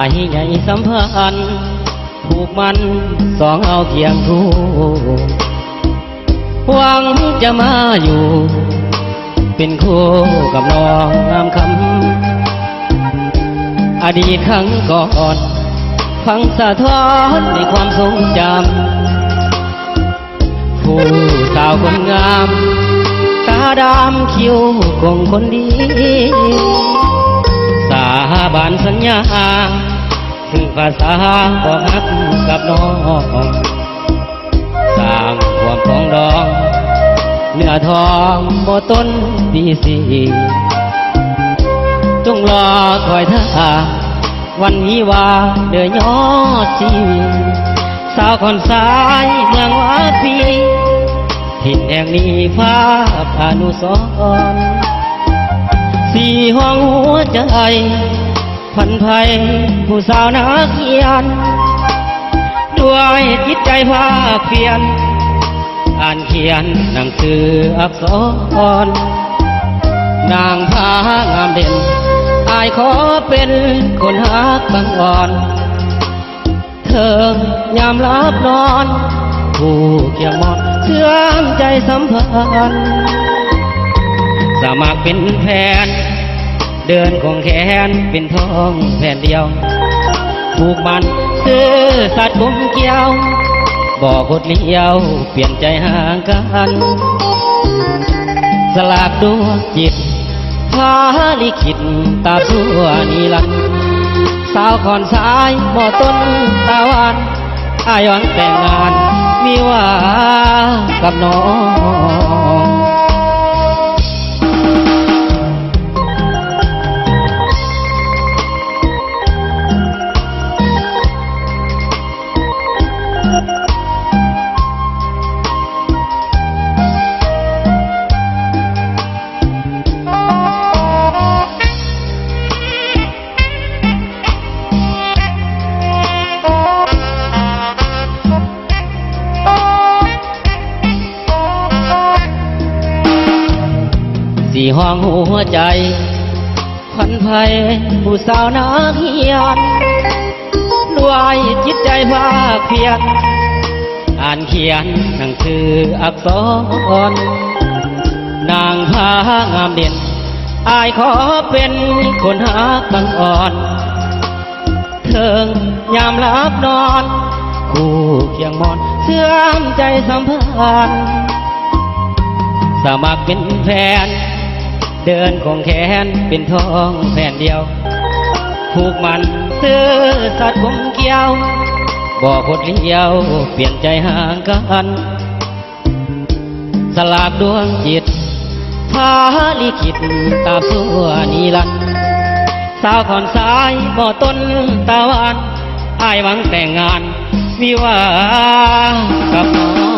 ายใหญ่สัมพันธ์ผูกมันสองเอาเคียงคู่หวังจะมาอยู่เป็นคู่กับน้องงามคำอดีตครั้งก่อนฟังสะท้อนในความทรงจำผู้สาวคนงามตาดำคิ้วคงคนดีสาบานสัญญาถึงภาษาบอกฮักกับน้องสร้างความปองดองเนื้อทองบ่ต้นปีสี่จงรอคอยท่าวันวิวาเดือยอดชีสาวคนสายเมืองวาปีถิ่นแห่งนี้ภาพอนุสรณ์สี่ห้องหัวใจพันภัยผู้สาวนักเขียนด้วยจิตใจภาคเพียรอ่านเขียนหนังสืออักษรนางพางามเด่นอายขอเป็นคนฮักบังอ่อนเธอยามรับนอนผู้เคียงมอนเชื่อมใจสัมพันธ์สมัครเป็นแฟนเดินคงแขนเป็นทองแผ่นเดียวผูกมันซื่อสัตย์กลมเกี่ยวบอกกดเลี้ยวเปลี่ยนใจห่างกันสลากดวงจิตพาลิขิตตาสัวนิรันดร์สาวคอนสายบ่ต้นตะวันอายหวังแต่งงานวิวากับน้องสี่ห้องหัวใจพันภัยผู้สาวนักเขียนด้วยจิตใจภาคเพียรอ่านเขียนหนังสืออักษรนางพางามเด่นอายขอเป็นคนฮักบังอ่อนเถิงยามรับนอนคู่เคียงมอนเชื่อมใจสัมพันธ์สมัครเป็นแฟนเดินคงแขนเป็นทองแผ่นเดียวผูกมันซื่อสัตย์คมเกี่ยวบอกกดเลี้ยวเปลี่ยนใจห่างกันสลากดวงจิตพาลิขิตตาสัวนิรันดร์สาวคอนสายบ่ต้นตะวันอายหวังแต่งงานวิวากับน้อง